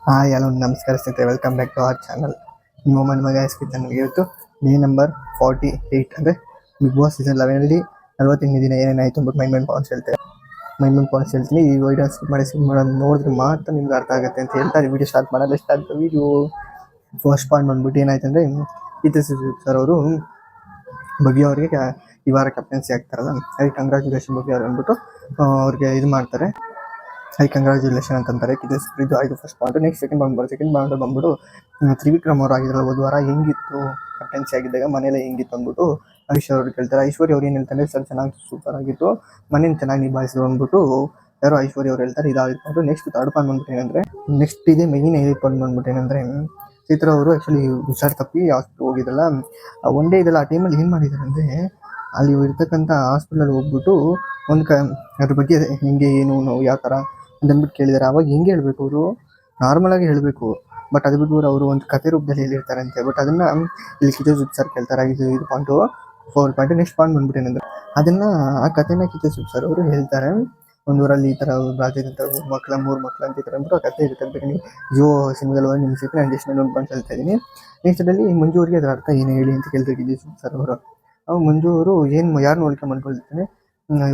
Hi hello ನಮಸ್ಕಾರ ಸ್ನೇಹಿತರೆ, welcome back to our channel. ನಿಮ್ಮ ಮನೆ ಗೈಸ್ ಕಿಚನ್ ಇವತ್ತು ಡೇ ನಂಬರ್ 48 ಅಂದರೆ ಬಿಗ್ ಬಾಸ್ ಸೀಸನ್ 11 48 ದಿನ ಏನೇನಾಯಿತು ಅಂದ್ಬಿಟ್ಟು ಮೈಂಡ್ ಪಾಯಿಂಟ್ಸ್ ಹೇಳ್ತೇವೆ. ಮೈಂಡ್ ಪಾಯಿಂಟ್ಸ್ ಹೇಳ್ತೀನಿ. ಈ ವಿಡಿಯೋ ಸ್ಕಿಪ್ ಮಾಡಿ ನೋಡಿದ್ರೆ ಮಾತ್ರ ನಿಮ್ಗೆ ಅರ್ಥ ಆಗುತ್ತೆ ಅಂತ ಹೇಳ್ತಾರೆ. ವಿಡಿಯೋ ಸ್ಟಾರ್ಟ್ ಮಾಡಲ್ಲ. ಸ್ಟಾರ್ಟ್ ವಿಡಿಯೋ ಫಸ್ಟ್ ಪಾಯಿಂಟ್ ಬಂದ್ಬಿಟ್ಟು ಏನಾಯ್ತು ಅಂದರೆ, ಸರ್ ಅವರು ಬಗ್ಗೆ ಅವರಿಗೆ ಈ ವಾರ ಕ್ಯಾಪ್ಟನ್ಸಿ ಆಗ್ತಾರಲ್ಲ, ಅದಕ್ಕೆ ಕಂಗ್ರ್ಯಾಚುಲೇಷನ್ ಬಗ್ಗೆ ಅವ್ರು ಅಂದ್ಬಿಟ್ಟು ಅವ್ರಿಗೆ ಇದು ಮಾಡ್ತಾರೆ. ಕಂಗ್ರಾಚುಲೇಷನ್ ಅಂತಂತಾರೆ. ಇದು ಆಯಿತು first point. Next second point ಬಂದ್ಬಿಟ್ಟು ತ್ರಿವಿಕ್ರಮ್ ಅವರು ಆಗಿದ್ರಲ್ಲ ಹೋದ ವಾರ ಹೆಂಗಿತ್ತು ಕ್ಯಾಪ್ಟನ್ಸಿ ಆಗಿದ್ದಾಗ ಮನೇಲೆ ಹೆಂಗಿತ್ತು ಅಂದ್ಬಿಟ್ಟು ಐಶ್ವರ್ಯ ಅವ್ರು ಕೇಳ್ತಾರೆ. ಐಶ್ವರ್ಯ ಅವ್ರು ಏನು ಹೇಳ್ತಾರೆ, ಸರ್ ಚೆನ್ನಾಗಿ ಸೂಪರ್ ಆಗಿತ್ತು, ಮನೇನ ಚೆನ್ನಾಗಿ ನಿಭಾಯಿಸಿದ್ರು ಅಂದ್ಬಿಟ್ಟು ಯಾರೋ ಐಶ್ವರ್ಯ ಅವ್ರು ಹೇಳ್ತಾರೆ. ಇದಾಗಿತ್ತು. ನೆಕ್ಸ್ಟ್ ಥರ್ಡ್ ಪಾಯಿಂಟ್ ಬಂದ್ಬಿಟ್ಟು ಏನಂದರೆ, ನೆಕ್ಸ್ಟ್ ಇದೆ ಮೈನ್ ಐದು ಪಾಯಿಂಟ್ ಬಂದ್ಬಿಟ್ಟು ಏನಂದರೆ, ಚಿತ್ರ ಅವರು ಆ್ಯಕ್ಚುಲಿ ಹುಷಾರು ತಪ್ಪಿ ಹಾಸ್ಪಿಟಲ್ ಹೋಗಿದ್ದಲ್ಲ, ಒನ್ ಡೇ ಇದೆಲ್ಲ ಆ ಟೈಮಲ್ಲಿ ಏನು ಮಾಡಿದ್ದಾರೆ ಅಂದರೆ, ಅಲ್ಲಿ ಇರ್ತಕ್ಕಂಥ ಹಾಸ್ಪಿಟಲ್ ಹೋಗ್ಬಿಟ್ಟು ಅದ್ರ ಬಗ್ಗೆ ಹೆಂಗೆ ಏನು ನೋವು ಯಾವ ಥರ ಅಂದ್ಬಿಟ್ಟು ಕೇಳಿದ್ದಾರೆ. ಅವಾಗ ಹೆಂಗೆ ಹೇಳಬೇಕು, ಅವರು ನಾರ್ಮಲಾಗಿ ಹೇಳಬೇಕು. ಬಟ್ ಅದು ಬಿಟ್ಟು ಅವರು ಒಂದು ಕಥೆ ರೂಪದಲ್ಲಿ ಹೇಳಿರ್ತಾರಂತೆ. ಬಟ್ ಅದನ್ನು ಇಲ್ಲಿ ಕಿಚ್ಚ ಸರ್ ಕೇಳ್ತಾರೆ. ಇದು ಪಾಯಿಂಟು 4 ಪಾಯಿಂಟ್. ನೆಕ್ಸ್ಟ್ ಪಾಯಿಂಟ್ ಬಂದ್ಬಿಟ್ಟು ಏನಂದರೆ, ಅದನ್ನು ಆ ಕಥೆನ ಕಿಚ್ಚ ಸರ್ ಅವರು ಹೇಳ್ತಾರೆ. ಒಂದು ಊರಲ್ಲಿ ಈ ಥರ ರಾಜ್ಯದಂಥ ಮೂರು ಮಕ್ಕಳು ಅಂತ ಈ ಥರ ಅಂದ್ಬಿಟ್ಟು ಆ ಕಥೆ ಇರುತ್ತೆ. ಬೇಕು ನೀವು ಜಿಯೋ ಸಿನಿಮಾದಲ್ಲಿ ಒಂದು ನಿಮಿಷ ನಾನು ಜಸ್ಟ್ ಒಂದು ಪಾಯಿಂಟ್ ಹೇಳ್ತಾ ಇದ್ದೀನಿ. ನೆಕ್ಸ್ಟ್ ಅದರಲ್ಲಿ ಮಂಜು ಅವರಿಗೆ ಅದರ ಅರ್ಥ ಏನು ಹೇಳಿ ಅಂತ ಕೇಳ್ತಾರೆ ಕಿಚ್ಚ ಸರ್ ಅವರು. ಮಂಜು ಅವರು ಯಾರು ಹೋಲಿಕೆ ಮಾಡ್ಕೊಳ್ತಾನೆ,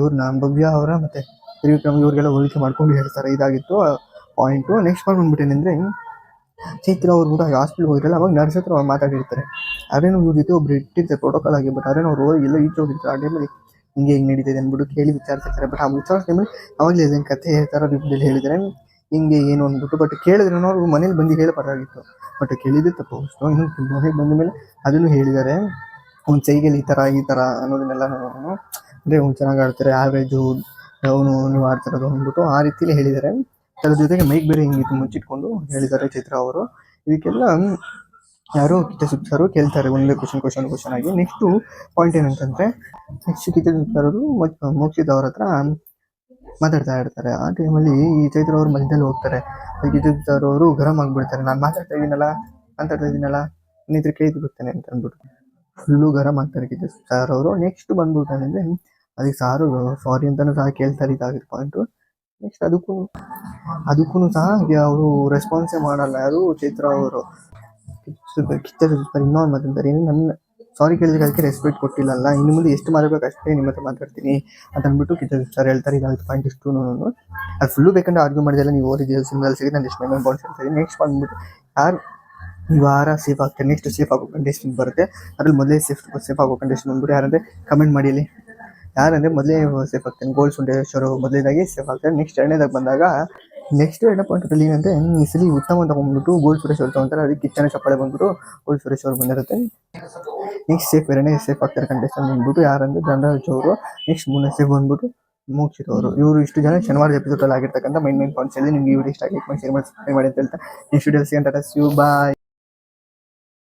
ಇವ್ರನ್ನ ಭವ್ಯ ಅವರ ಮತ್ತು ತ್ರಿವಿಕ್ರಮ್ ಇವ್ರಿಗೆಲ್ಲ ಹೋಲಿಕೆ ಮಾಡ್ಕೊಂಡು ಹೇಳ್ತಾರೆ. ಇದಾಗಿತ್ತು ಪಾಯಿಂಟು. ನೆಕ್ಸ್ಟ್ ಪಾಯಿಂಟ್ ಬಂದ್ಬಿಟ್ಟು ಏನಂದರೆ, ಚೈತ್ರ ಅವ್ರು ಕೂಡ ಹಾಸ್ಪಿಟ್ಲ್ಗೆ ಹೋಗಿರಲ್ಲ, ಅವಾಗ ನರ್ಸ್ ಹತ್ರ ಮಾತಾಡಿರ್ತಾರೆ. ಅದೇನೋ ಇವ್ರ ಜೊತೆ ಒಬ್ರು ಇಟ್ಟಿರ್ತಾರೆ ಪ್ರೋಟೋಕಾಲ್ ಆಗಿ. ಬಟ್ ಅದೇನೋ ಅವ್ರು ಎಲ್ಲೋ ಈಚೆ ಹೋಗಿರ್ತಾರೆ. ಆ ಟೈಮಲ್ಲಿ ಹಿಂಗೆ ನಡೀತಿದೆ ಅಂದ್ಬಿಟ್ಟು ಕೇಳಿ ವಿಚಾರಿಸ್ತಾರೆ. ಬಟ್ ಆ ವಿಚಾರ ಟೈಮಲ್ಲಿ ಅವಾಗಲೇ ಇದನ್ನು ಕಥೆ ಥರ ರೂಪದಲ್ಲಿ ಹೇಳಿದರೆ ಹಿಂಗೆ ಏನು ಅಂದ್ಬಿಟ್ಟು. ಬಟ್ ಕೇಳಿದ್ರೆ ಅವ್ರು ಮನೇಲಿ ಬಂದು ಹೇಳಬಾರ್ದಾಗಿತ್ತು. ಬಟ್ ಕೇಳಿದ್ದು ತಪ್ಪು. ಅಷ್ಟು ಇನ್ನೊಂದು ಮನೆಗೆ ಬಂದ ಮೇಲೆ ಅದನ್ನು ಹೇಳಿದ್ದಾರೆ. ಒಂದು ಸೈಗಲ್ಲಿ ಈ ಥರ ಅನ್ನೋದನ್ನೆಲ್ಲ ಅಂದರೆ ಅವ್ನು ಚೆನ್ನಾಗಿ ಆಡ್ತಾರೆ, ಆ್ಯಾವ್ರೇಜು ಅವನು ನೀವು ಆಡ್ತಿರೋದು ಅಂದ್ಬಿಟ್ಟು ಆ ರೀತಿಯಲ್ಲಿ ಹೇಳಿದ್ದಾರೆ. ಅದ್ರ ಜೊತೆಗೆ ಮೈಕ್ ಬೇರೆ ಹಿಂಗಿತ್ತು ಮುಚ್ಚಿಟ್ಕೊಂಡು ಹೇಳಿದ್ದಾರೆ ಚೈತ್ರ ಅವರು. ಇದಕ್ಕೆಲ್ಲ ಯಾರೋ ಕಿಚ್ಚ ಸರ್ ಕೇಳ್ತಾರೆ ಒಂದೇ ಕ್ವಶನ್ ಆಗಿ. ನೆಕ್ಸ್ಟು ಪಾಯಿಂಟ್ ಏನಂತಂದರೆ, ನೆಕ್ಸ್ಟ್ ಕಿಚ್ಚ ಸರ್ ಅವರು ಮೋಕ್ಷಿತ್ ಅವ್ರ ಹತ್ರ ಮಾತಾಡ್ತಾ ಇರ್ತಾರೆ. ಆ ಟೈಮಲ್ಲಿ ಈ ಚೈತ್ರ ಅವರು ಮಧ್ಯದಲ್ಲಿ ಹೋಗ್ತಾರೆ. ಕಿಚ್ಚ ಸರ್ ಅವರು ಗರಂ ಆಗಿಬಿಡ್ತಾರೆ. ನಾನು ಮಾತಾಡ್ತಾ ಇದ್ದೀನಲ್ಲ ಇನ್ನಿದ್ರೆ ಕೇಳಿದು ಬಿಡ್ತಾನೆ ಅಂತ ಅಂದ್ಬಿಟ್ಟು ಫುಲ್ಲು ಗರಂ ಆಗ್ತಾರೆ ಕಿಚ್ಚ ಸರ್ ಅವರು. ನೆಕ್ಸ್ಟ್ ಬಂದ್ಬಿಟ್ಟು ಅಂದರೆ, ಅದಕ್ಕೆ ಸಾರು ಸಾರಿ ಅಂತಲೂ ಸಹ ಕೇಳ್ತಾರೆ. ಇದಾಗಿರೋ ಪಾಯಿಂಟು. ನೆಕ್ಸ್ಟ್ ಅದಕ್ಕೂ ಸಹ ಅವರು ರೆಸ್ಪಾನ್ಸೇ ಮಾಡಲ್ಲ ಯಾರು ಚೈತ್ರ ಅವರು. ಕಿಚ್ಚ ಸೂಪರ್ ಇನ್ನೊಂದು ಮಾತಂತಾರೆ, ನನ್ನ ಸಾರಿ ಕೇಳಿದ್ರೆ ಅದಕ್ಕೆ ರೆಸ್ಪೆಕ್ಟ್ ಕೊಟ್ಟಿಲ್ಲಲ್ಲ, ಇನ್ನು ಮುಂದೆ ಎಷ್ಟು ಮಾತಾಡಬೇಕು ಅಷ್ಟೇ ನಿಮ್ಮ ಹತ್ರ ಮಾತಾಡ್ತೀನಿ ಅಂತ ಅಂದ್ಬಿಟ್ಟು ಕಿಚ್ಚ ಸರ್ ಹೇಳ್ತಾರೆ. ಇದಾಗಿತ್ತು ಪಾಯಿಂಟ್. ಇಷ್ಟು ಅದು ಫುಲ್ಲು ಬೇಕಂದ್ರೆ ಆರ್ಗ್ಯೂ ಮಾಡಿದೆಲ್ಲ ನೀವು ಓದಿದ್ದೀವಿ ಸಿನಿಮಾದಲ್ಲಿ ಸಿಗುತ್ತೆ. ನಾನು ಎಷ್ಟು ಮೆಮೊರಿ ಪಾಯಿಂಟ್ಸ್ ಹೇಳ್ತೀನಿ. ನೆಕ್ಸ್ಟ್ ಬಂದ್ಬಿಟ್ಟು ಯಾರು ಈ ವಾರ ಸೇಫ್ ಆಗ್ತಾರೆ, ನೆಕ್ಸ್ಟ್ ಸೇಫ್ ಆಗೋ ಕಂಡೀಷನ್ ಬರುತ್ತೆ. ಅದ್ರಲ್ಲಿ ಮೊದಲೇ ಸೇಫ್ ಆಗೋ ಕಂಡೀಷನ್ ಬಂದ್ಬಿಟ್ಟು ಯಾರಂದರೆ ಕಮೆಂಟ್ ಮಾಡಿ ಇಲ್ಲಿ. ಯಾರಂದರೆ ಮೊದಲೇ ಸೇಫ್ ಆಗ್ತಾನೆ ಗೋಲ್ಡ್ ಸುಂಡೇಶ್ವರ ಮೊದಲೇದಾಗಿ ಸೇಫ್ ಆಗ್ತಾರೆ. ನೆಕ್ಸ್ಟ್ ಎರಡನೇದಾಗಿ ಬಂದಾಗ ನೆಕ್ಸ್ಟ್ ಎರಡನೇ ಪಾಯಿಂಟಲ್ಲಿ ಏನಂದರೆ, ಈ ಸಲ ಉತ್ತಮ ತಗೊಂಡ್ಬಿಟ್ಟು ಗೋಲ್ಡ್ ಸುರೇಶ್ ಅವ್ರು ತಗೊಂತಾರೆ. ಅದಕ್ಕೆ ಕಿಚ್ಚನ ಚಪ್ಪಾಳೆ ಬಂದ್ಬಿಟ್ಟು ಗೋಲ್ಡ್ ಸುರೇಶ್ ಅವ್ರು ಬಂದಿರುತ್ತೆ. ನೆಕ್ಸ್ಟ್ ಎರಡನೇ ಸೇಫ್ ಆಗ್ತಾರೆ ಕಂಟೆಸ್ಟೆಂಟ್ ಬಂದ್ಬಿಟ್ಟು ಯಾರಂದರೆ ಧನರಾಜ್ ಅವರು. ನೆಕ್ಸ್ಟ್ ಮೂರನೇ ಸೇಫ್ ಬಂದ್ಬಿಟ್ಟು ಮೋಕ್ಷಿತ್ ಅವರು. ಇವರು ಇಷ್ಟು ಜನ ಶನಿವಾರದ ಎಪಿಸೋಡಲ್ಲಿ ಆಗಿರ್ತಕ್ಕಂಥ ಮೈನ್ ಪಾಯಿಂಟ್ಸ್ ಅಲ್ಲಿ. ನಿಮ್ಗೆ ಈ ವಿಡಿಯೋ ಇಷ್ಟ ಆಗಿ ಶೇರ್ ಮಾಡಿ ಅಂತ ಹೇಳ್ತಾ ನೆಕ್ಸ್ಟ್ ವಿಡಿಯೋ ಸಿಗೋಣ. Tata, see you, bye.